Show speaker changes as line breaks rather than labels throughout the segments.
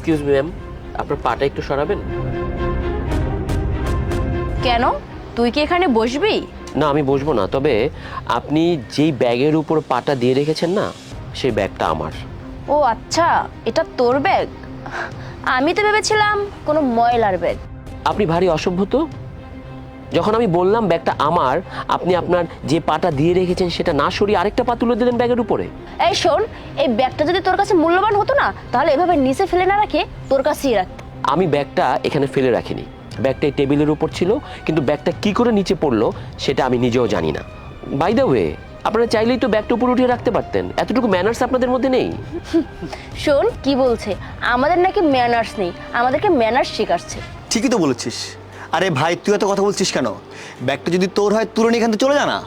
Excuse me ma'am, আপনার পাটা একটু সরাবেন?
কেন, তুই কি এখানে বসবি?
না, আমি বসবো না, তবে আপনি যেই ব্যাগের উপর পাটা দিয়ে রেখেছেন না, সেই ব্যাগটা আমার।
ও আচ্ছা, এটা তোর ব্যাগ? আমি তো ভেবেছিলাম কোনো ময়লার ব্যাগ।
আপনি ভারী অসভ্য তো। যখন আমি বললাম ব্যাগটা আমার, আপনি আপনার যে পাটা দিয়ে রেখেছেন সেটা না সরিয়ে আরেকটা পা তুলে দিলেন ব্যাগের উপরে।
এই শোন, এই ব্যাগটা যদি তোর কাছে মূল্যবান হতো না, তাহলে এভাবে নিচে ফেলে না রাখে তোর কাছেই রাখতো।
আমি ব্যাগটা এখানে ফেলে রাখিনি, ব্যাগটা এই টেবিলের উপর ছিল, কিন্তু ব্যাগটা কি করে নিচে পড়লো সেটা আমি নিজেও জানি না। বাই দ্য ওয়ে, আপনারা চাইলেই তো ব্যাগটা উপরে উঠিয়ে রাখতে পারতেন, এতটুকু ম্যানার্স আপনাদের মধ্যে নেই?
শোন কি বলছে, আমাদের নাকি ম্যানার্স নেই, আমাদেরকে ম্যানার্স শেখাচ্ছে।
ঠিকই তো বলেছিস। আরে ভাই, তুই এত কথা বলছিস কেন? ব্যাগটা যদি তোর হয় তুলে নিয়ে এখান থেকে চলে যা না।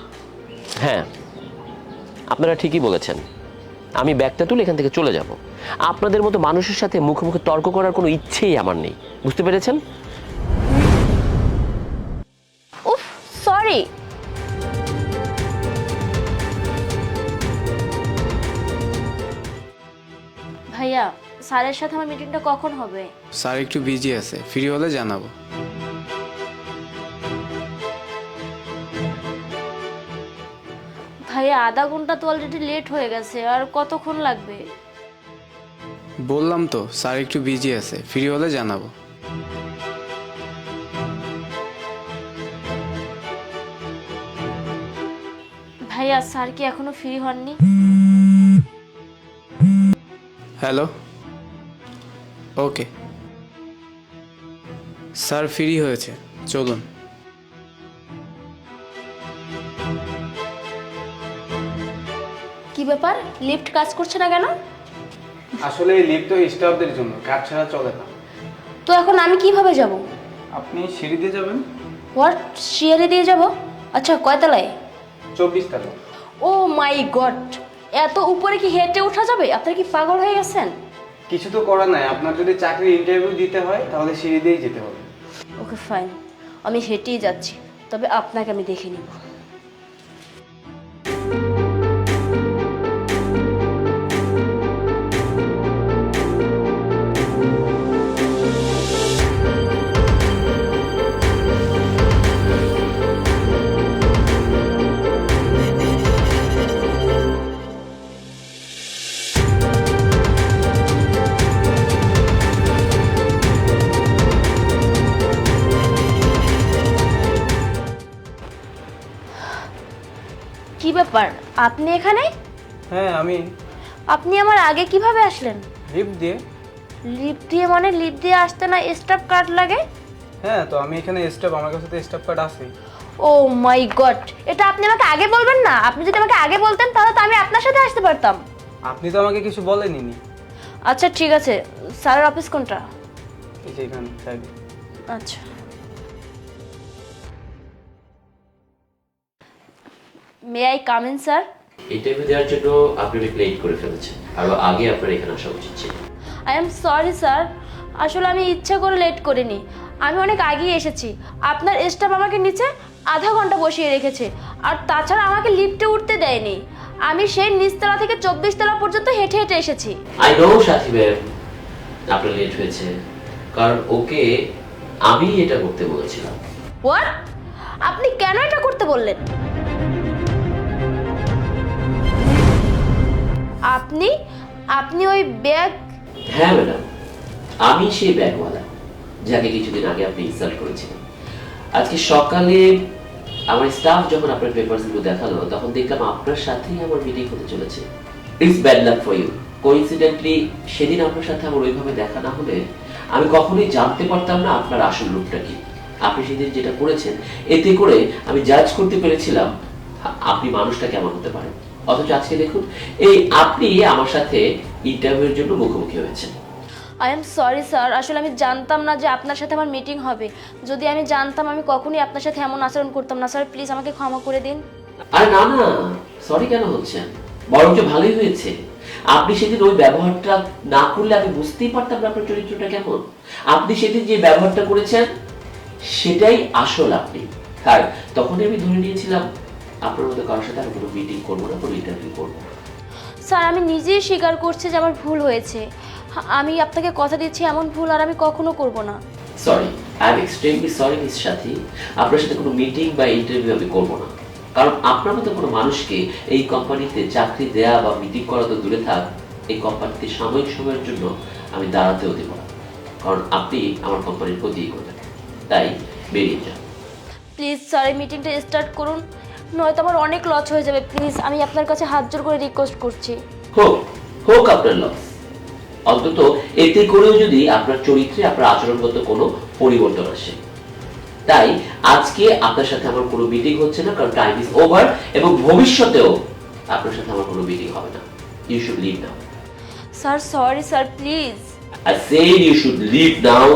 হ্যাঁ, আপনারা ঠিকই বলেছেন, আমি ব্যাগটা তুলে এখান থেকে চলে যাব। আপনাদের মতো মানুষের সাথে মুখে মুখে তর্ক করার কোনো ইচ্ছেই আমার নেই, বুঝতে পেরেছেন?
উফ, সরি। ভাইয়া, স্যারের সাথে আমার মিটিংটা কখন হবে?
স্যার একটু বিজি আছে, ফ্রি হলে জানাবো।
ভাইয়া, আধা ঘন্টা তো অলরেডি লেট হয়ে গেছে, আর কতক্ষণ লাগবে?
বললাম তো স্যার একটু বিজি আছে, ফ্রি হলে জানাবো।
ভাইয়া, স্যার কি এখনো ফ্রি হননি?
হ্যালো, ওকে স্যার ফ্রি হয়েছে, চলুন।
কি ব্যাপার, লিফট কাজ করছে না কেন?
আসলে এই লিফট তো স্টাফদের জন্য, কাজ ছাড়া চলে না।
তো এখন আমি কিভাবে যাব?
আপনি সিঁড়ি দিয়ে যাবেন।
হোয়াট, শিয়ারে দিয়ে যাব? আচ্ছা, কয়তলায়?
24 তলা।
ও মাই গড, এত উপরে কি হেঁটে ওঠা যাবে? আপনারা কি পাগল হয়ে গেছেন?
কিছু তো করার নাই, আপনার যদি চাকরির ইন্টারভিউ দিতে হয় তাহলে সিঁড়ি দিয়েই যেতে হবে।
ওকে ফাইন, আমি হেঁটেই যাচ্ছি, তবে আপনাকে আমি দেখে নিব। কি ব্যাপার, আপনি এখানে?
হ্যাঁ আমি।
আপনি আমার আগে কিভাবে আসলেন?
লিফট দিয়ে।
লিফট দিয়ে মানে লিফট দিয়ে আসতে না স্টাফ কার্ড লাগে?
হ্যাঁ, তো আমি এখানে স্টাফ, আমার কাছে তো স্টাফ কার্ড আছে।
ও মাই গড, এটা আপনি আমাকে আগে বলবেন না? আপনি যদি আমাকে আগে বলতেন তাহলে তো আমি আপনার সাথে আসতে পারতাম।
আপনি তো আমাকে কিছু বলেননি।
আচ্ছা ঠিক আছে, স্যারের অফিস কোনটা?
এই যে এখানে সাইডে।
আচ্ছা, may I come in sir?
Interview দেওয়ার জন্য আপনি অনেক লেট করে ফেলেছেন, আরো আগে আপনার এখানে আসা উচিত ছিল।
আই এম সরি স্যার, আসলে আমি ইচ্ছা করে লেট করিনি, আমি অনেক আগেই এসেছি। আপনার স্টাফ আমাকে নিচে আধা ঘন্টা বসিয়ে রেখেছে, আর তাছাড়া আমাকে লিফটে উঠতে দেয়নি। আমি সেই নিচতলা থেকে 24 তলা পর্যন্ত হেঁটে হেঁটে এসেছি।
আই নো সাথী ম্যাম, আপনার লেট হয়েছে, কারণ ওকে আমি এটা করতে বলেছিলাম।
হোয়াট? আপনি কেন এটা করতে বললেন? আপনি আপনি ওই ব্যাগ?
হ্যাঁ ম্যাডাম, আমি সেই ব্যাগওয়ালা যাকে কিছুদিন আগে আপনি ইনসাল্ট করেছিলেন। আজকে সকালে আমার স্টাফ যখন আপনার পেপারসগুলো দেখালো, তখন দেখলাম আপনার সাথেই আমার মিটিং হতে চলেছে। It's bad luck for you. Coincidentally সেদিন আপনার সাথে আমার ওইভাবে দেখা না হলে আমি কখনোই জানতে পারতাম না আপনার আসল রূপটা কি। আপনি সেদিন যেটা করেছেন, এতে করে আমি জাজ করতে পেরেছিলাম আপনি মানুষটা কেমন হতে পারেন। অথচ আজকে দেখুন, এই আপনি আমার সাথে ইন্টারভিউর জন্য মুখোমুখি হয়েছেন।
আই এম সরি স্যার, আসলে আমি জানতাম না যে আপনার সাথে আমার মিটিং হবে। যদি আমি জানতাম আমি কখনোই আপনার সাথে এমন আচরণ করতাম না। স্যার প্লিজ আমাকে ক্ষমা করে দিন।
আরে না না, সরি কেন হচ্ছেন? বরঞ্চ ভালোই হয়েছে। আপনি সেদিন ওই ব্যবহারটা না করলে আমি বুঝতেই পারতাম না আপনার চরিত্রটা কেমন। আপনি সেদিন যে ব্যবহারটা করেছেন সেটাই আসল আপনি। আর তখনই আমি ধরে নিয়েছিলাম আপনার মতো কারোর সাথে আমি কোনো মিটিং করবো না, কোনো ইন্টারভিউ করবো না।
স্যার আমি নিজেই স্বীকার করছি যে আমার ভুল হয়েছে। আমি আপনাকে কথা দিচ্ছি এমন ভুল আর আমি কখনো করব না।
Sorry, I am extremely sorry miss সাথী। আপনার সাথে কোনো মিটিং বা ইন্টারভিউ আমি করবো না, কারণ আপনার মতো কোনো মানুষকে এই কোম্পানিতে চাকরি দেয়া বা মিটিং করা তো দূরে থাক, এই কোম্পানিতে সাময়িক সময়ের জন্য আমি দাঁড়াতেও দেব না, কারণ আপনি আমার কোম্পানির ক্ষতিই করবেন। তাই বেরিয়ে যান।
প্লিজ স্যার এই মিটিংটা স্টার্ট করুন, নয়তো আমার অনেক লস হয়ে যাবে। প্লিজ আমি আপনার কাছে হাত জোর করে রিকোয়েস্ট করছি।
হোক হোক আপনার লস, অন্তত এতে করেও যদি আপনার চরিত্রে আপনার আচরণগত কোনো পরিবর্তন আসে। তাই আজকে আপনার সাথে আমার কোনো মিটিং হচ্ছে না, কারণ টাইম ইজ ওভার, এবং ভবিষ্যতেও আপনার সাথে আমার কোনো মিটিং হবে না। You should leave now.
Sir sorry sir, please.
I said you should leave now.